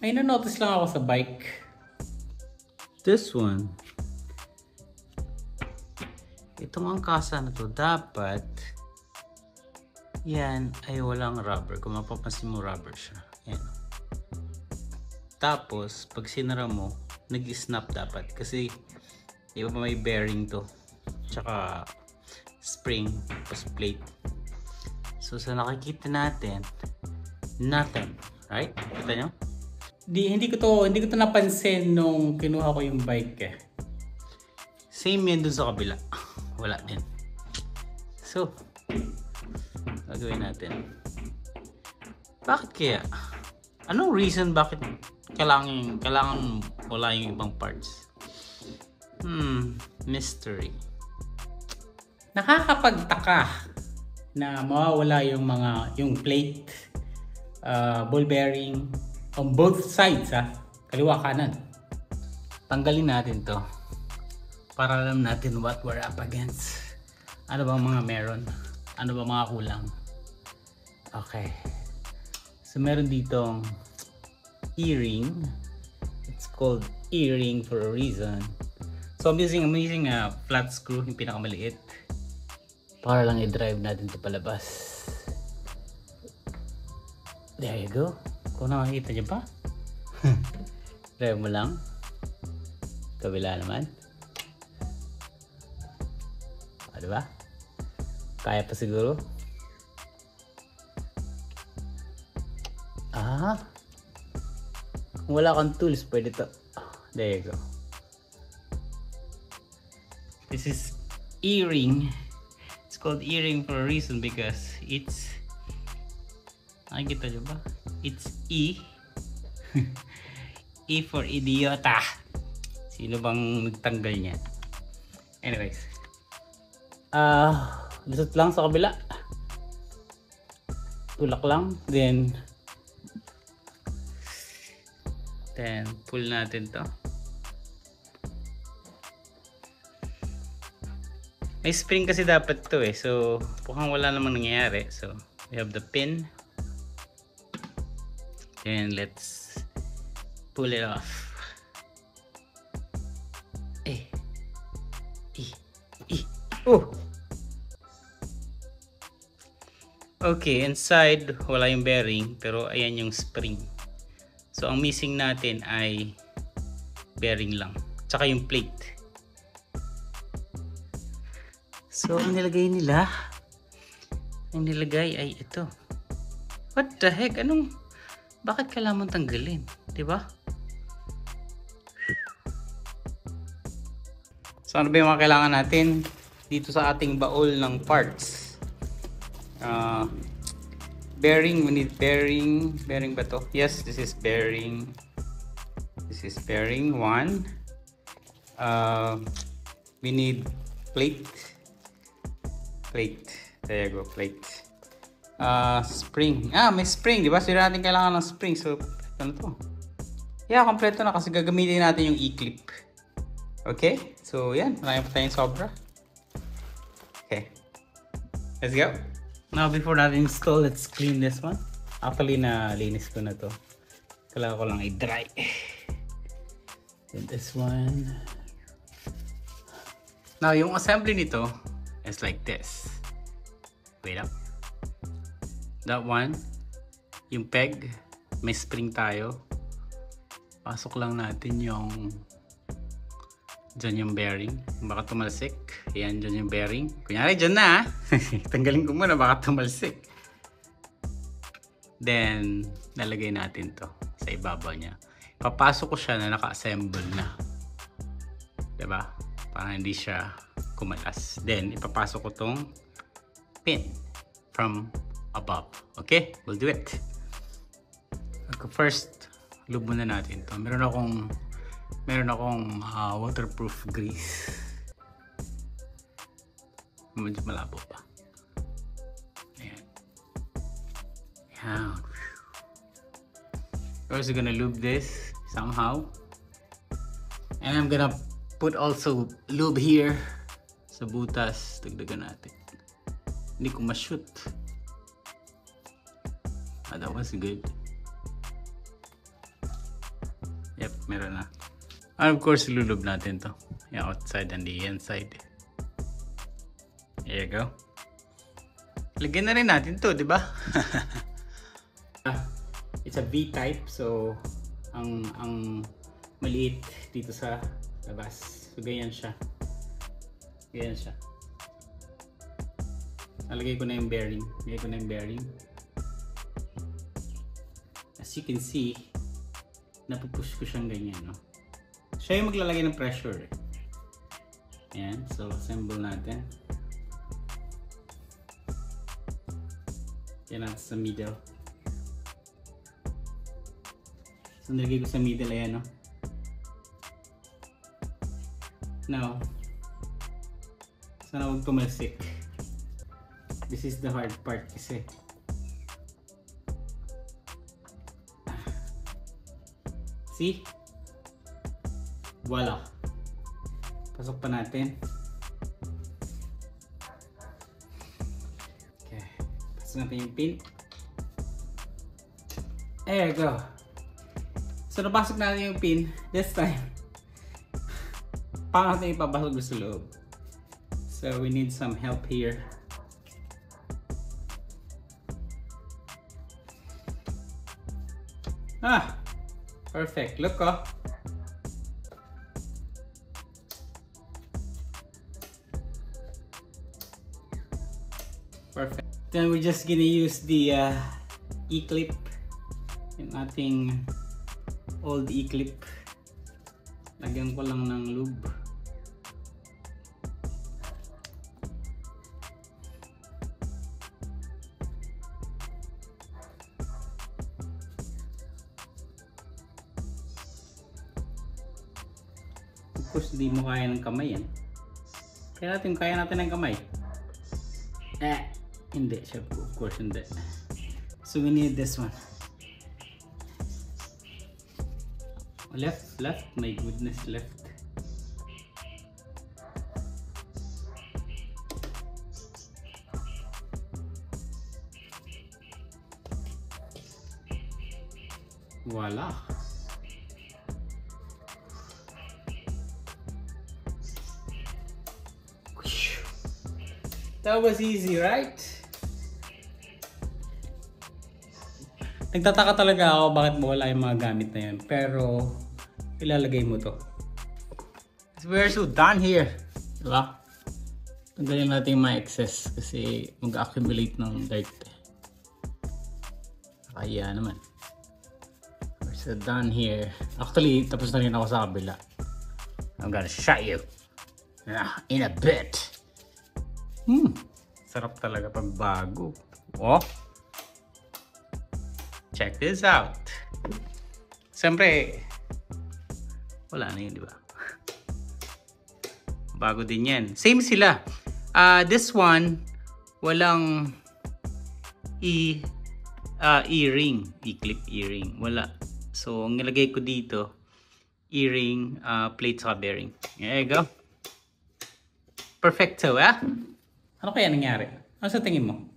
May na-notice lang ako sa bike. This one. Itong angkasa na to, dapat yan ay walang rubber. Kung mapapansin mo, rubber siya. Yan. Tapos, pag sinara mo, nag-snap dapat. Kasi, di ba may bearing to. Tsaka, spring, tapos plate. So, sa nakikita natin, nothing. Right? Kita nyo? Hindi ko to napansin nung kinuha ko yung bike eh. Same yan dun sa kabila. Wala din. So, gagawin natin. Bakit kaya? Anong reason bakit kailangan wala yung ibang parts? Mystery. Nakakapagtaka na mawawala yung plate, ball bearing on both sides, kaliwa kanan. Tanggalin natin to para alam natin what we're up against. Ano bang mga meron? Ano bang mga kulang? Okay. So meron ditong E-ring. It's called E-ring for a reason. So I'm using a flat screw, yung pinakamaliit, para lang i-drive natin ito palabas. There you go. Kung nakakita nyo ba? Drive mo lang. Kabila naman. O, diba? Kaya pa siguro. Kung wala kang tools, pwede to. There you go. This is E-ring. It's called E-ring for a reason because it's, nakikita nyo ba? It's E. E for idiota. Sino bang nagtanggal niya? Anyways. Lusot lang sa kabila. Tulak lang. Then pull natin to. May spring kasi dapat to eh. So, mukhang wala namang nangyayari. So, we have the pin. And let's pull it off. Oh! Okay, inside wala yung bearing, pero ayan yung spring. So, ang missing natin ay bearing lang. Tsaka yung plate. So, ang nilagay ay ito. What the heck? Bakit kailangan mong tanggalin? Diba? So, ano ba yung mga kailangan natin dito sa ating baul ng parts? Bearing, we need bearing. Bearing ba to? Yes, this is bearing. This is bearing 1. We need plate. There you go, plate. Spring. May spring, di ba? So, natin kailangan ng spring. So, ano to? Yeah, kompleto na kasi gagamitin natin yung E-clip. Okay? So, yan. Marami pa tayong sobra. Okay. Let's go. Now, before natin install, let's clean this one. Actually, linis ko na to. Kailangan ko lang i-dry. And this one. Now, yung assembly nito is like this. Wait up. That one, yung peg, may spring tayo. Pasok lang natin yung dyan yung bearing. Baka tumalsik. Ayan, dyan yung bearing. Kunyari, dyan na. Tanggalin ko muna, baka tumalsik. Then, nalagay natin to sa ibabaw niya. Papasok ko siya na naka-assemble na. Diba? Para hindi siya kumalas. Then, ipapasok ko tong pin from above. Okay? We'll do it. First, lube muna natin to. Meron akong waterproof grease. Medyo malabo pa. Ayan. Ayan. We're also gonna lube this somehow. And I'm gonna put also lube here sa butas. Dagdagan natin. Hindi ko ma-shoot. That was good. meron na. And of course, ilulub natin to. Yung outside and the inside. There you go. Lagyan na rin natin to, di ba? It's a V-type, so ang maliit dito sa labas. So ganyan siya. Ganyan siya. Nalagay ko na yung bearing. Lagay ko na yung bearing. As you can see, napupush ko siyang ganyan, no? Siya yung maglalagay ng pressure. Ayan, so assemble natin. Yan natin sa middle. So nilagay ko sa middle, ayan, no? Now, sana huwag tumalsik. This is the hard part kasi. See? Voila. Pasok pa natin. Okay. Pasok natin yung pin. There you go. So napasok natin yung pin. This time, paano natin ipapasok sa loob? So we need some help here. Perfect. Look, oh. Perfect. Then we're just gonna use the E-clip. Yung ating old E-clip. Lagyan ko lang ng lube. Of course, hindi mo kaya ng kamay yan. Kaya natin ng kamay. Hindi siya. Of course, hindi. So we need this one. Left. My goodness, left. Voila. That was easy, right? Nagtataka talaga ako bakit mawala yung mga gamit na yan. Pero, ilalagay mo to. We're so done here. Diba? Tanggalin natin yung mga excess kasi mag-accumulate ng dirt. Kaya naman. We're so done here. Actually, tapos na rin ako sa kabila. I'm gonna show you in a bit. Sarap talaga pag bago. Oh. Check this out. Siyempre, wala na yun, di ba? Bago din yan. Same sila. This one, walang e-ring. E-clip e-ring. Wala. So, ang nilagay ko dito, e-ring, plate sa bearing. There you go. Perfecto, ah? Ano kaya nangyari? Ano sa tingin mo?